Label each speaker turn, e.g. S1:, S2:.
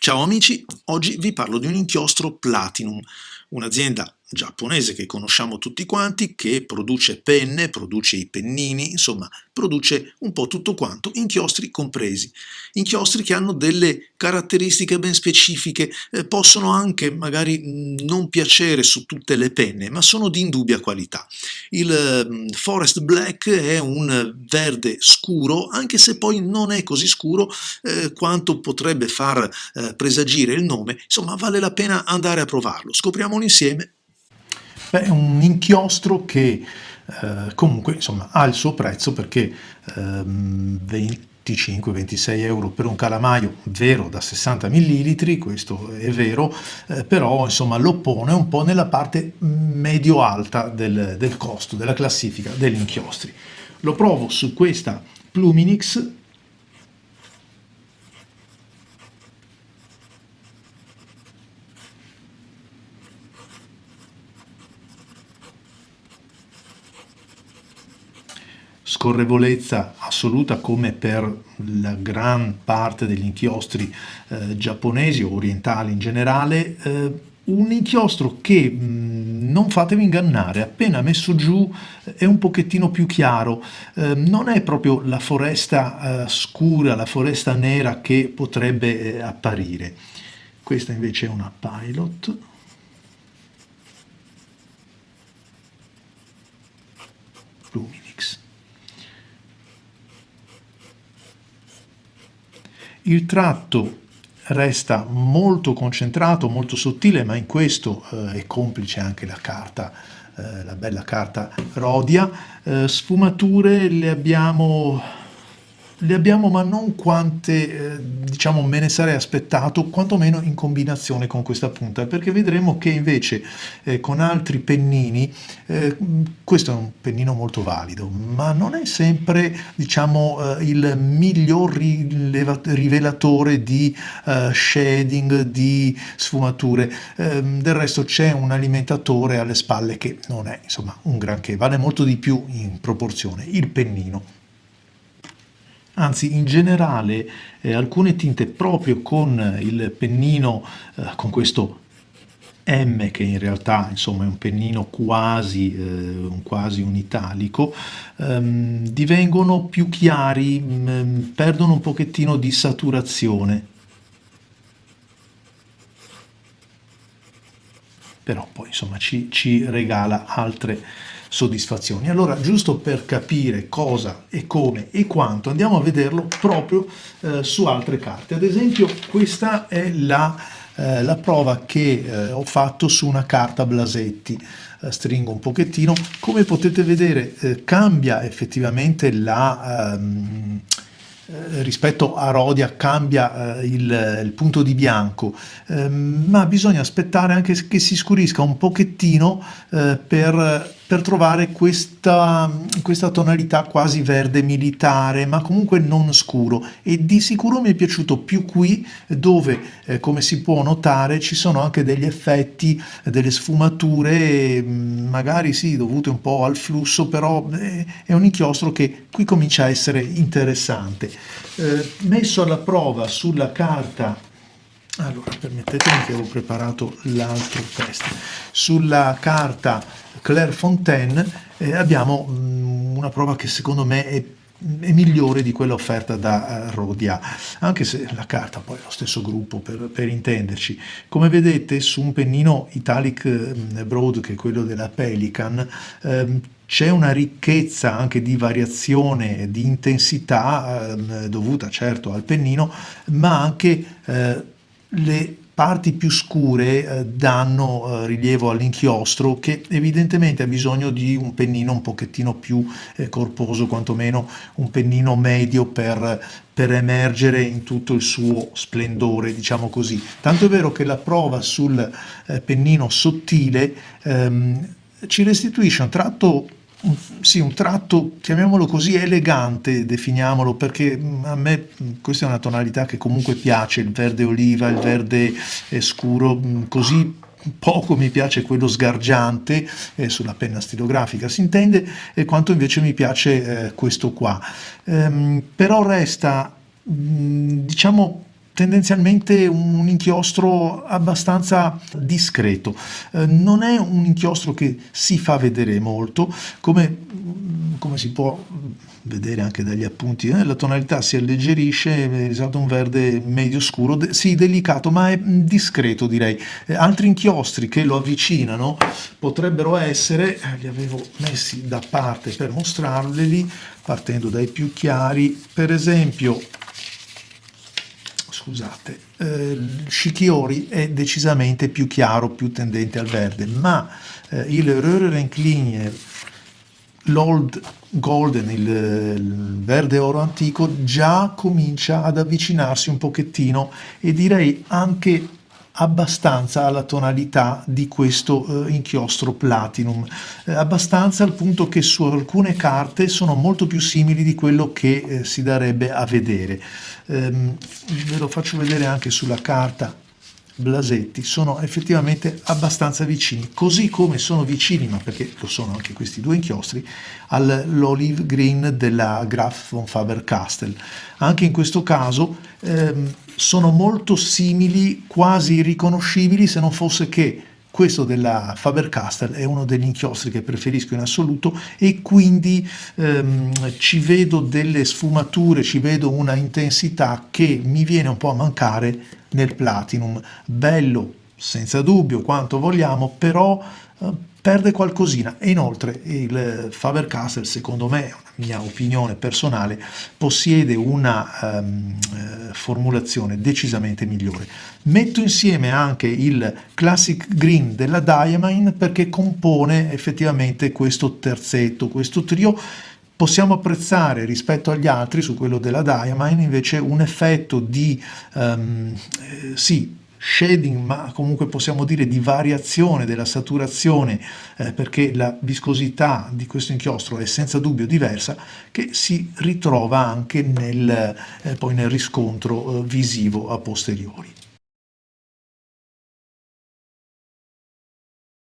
S1: Ciao amici, oggi vi parlo di un inchiostro Platinum, un'azienda giapponese che conosciamo tutti quanti, che produce penne, produce i pennini, insomma, produce un po' tutto quanto, inchiostri compresi. Inchiostri che hanno delle caratteristiche ben specifiche, possono anche magari non piacere su tutte le penne, ma sono di indubbia qualità. Il Forest Black è un verde scuro, anche se poi non è così scuro quanto potrebbe far presagire il nome. Insomma, vale la pena andare a provarlo. Scopriamolo insieme.
S2: Beh, è un inchiostro che comunque insomma, ha il suo prezzo perché 25-26 euro per un calamaio vero da 60 millilitri, questo è vero, però insomma, lo pone un po' nella parte medio-alta del costo, della classifica degli inchiostri. Lo provo su questa Pluminix. Scorrevolezza assoluta come per la gran parte degli inchiostri giapponesi o orientali in generale, un inchiostro che non fatevi ingannare, appena messo giù è un pochettino più chiaro, non è proprio la foresta scura, la foresta nera che potrebbe apparire. Questa invece è una Pilot. Luminix. Il tratto resta molto concentrato, molto sottile, ma in questo è complice anche la carta, la bella carta Rhodia. Sfumature le abbiamo, ma non quante diciamo me ne sarei aspettato, quantomeno in combinazione con questa punta, perché vedremo che invece con altri pennini, questo è un pennino molto valido, ma non è sempre diciamo il miglior rivelatore di shading, di sfumature. Del resto c'è un alimentatore alle spalle che non è insomma un granché, vale molto di più in proporzione il pennino. Anzi, in generale, alcune tinte proprio con il pennino, con questo M, che in realtà insomma è un pennino quasi un italico, divengono più chiari, perdono un pochettino di saturazione. Però poi insomma ci regala altre soddisfazioni. Allora, giusto per capire cosa e come e quanto, andiamo a vederlo proprio su altre carte. Ad esempio, questa è la prova che ho fatto su una carta Blasetti. Stringo un pochettino. Come potete vedere, cambia effettivamente rispetto a Rhodia cambia il punto di bianco, ma bisogna aspettare anche che si scurisca un pochettino per trovare questa tonalità quasi verde militare, ma comunque non scuro, e di sicuro mi è piaciuto più qui dove, come si può notare, ci sono anche degli effetti, delle sfumature, magari sì, dovute un po' al flusso, però è un inchiostro che qui comincia a essere interessante. Messo alla prova sulla carta, allora permettetemi che avevo preparato l'altro test, sulla carta Clairefontaine abbiamo una prova che secondo me è migliore di quella offerta da Rhodia, anche se la carta poi è lo stesso gruppo per intenderci. Come vedete, su un pennino Italic Broad, che è quello della Pelican, c'è una ricchezza anche di variazione di intensità dovuta certo al pennino, ma anche le parti più scure danno rilievo all'inchiostro, che evidentemente ha bisogno di un pennino un pochettino più corposo, quantomeno un pennino medio per emergere in tutto il suo splendore, diciamo così. Tanto è vero che la prova sul pennino sottile ci restituisce un tratto, sì, un tratto, chiamiamolo così, elegante, definiamolo, perché a me questa è una tonalità che comunque piace, il verde oliva, il verde scuro, così poco mi piace quello sgargiante, sulla penna stilografica si intende, e quanto invece mi piace questo qua. Però resta, diciamo, tendenzialmente un inchiostro abbastanza discreto. Non è un inchiostro che si fa vedere molto, come si può vedere anche dagli appunti, la tonalità si alleggerisce, risalta un verde medio scuro, sì, delicato, ma è discreto, direi. Altri inchiostri che lo avvicinano potrebbero essere, li avevo messi da parte per mostrarveli, partendo dai più chiari, per esempio, scusate, Shikiori è decisamente più chiaro, più tendente al verde, ma il Röhrenklingner, l'Old Golden, il verde oro antico, già comincia ad avvicinarsi un pochettino e direi anche abbastanza alla tonalità di questo inchiostro Platinum, abbastanza al punto che su alcune carte sono molto più simili di quello che si darebbe a vedere. Ve lo faccio vedere anche sulla carta Blasetti, sono effettivamente abbastanza vicini, così come sono vicini, ma perché lo sono anche questi due inchiostri, all'olive green della Graf von Faber-Castell. Anche in questo caso sono molto simili, quasi irriconoscibili, se non fosse che questo della Faber-Castell è uno degli inchiostri che preferisco in assoluto e quindi ci vedo delle sfumature, ci vedo una intensità che mi viene un po' a mancare nel Platinum. Bello, senza dubbio, quanto vogliamo, però perde qualcosina. E inoltre il Faber-Castell, secondo me, è una mia opinione personale, possiede una formulazione decisamente migliore. Metto insieme anche il Classic Green della Diamine perché compone effettivamente questo terzetto, questo trio. Possiamo apprezzare rispetto agli altri, su quello della Diamine, invece un effetto di sì, shading, ma comunque possiamo dire di variazione della saturazione, perché la viscosità di questo inchiostro è senza dubbio diversa, che si ritrova anche poi nel riscontro visivo a posteriori.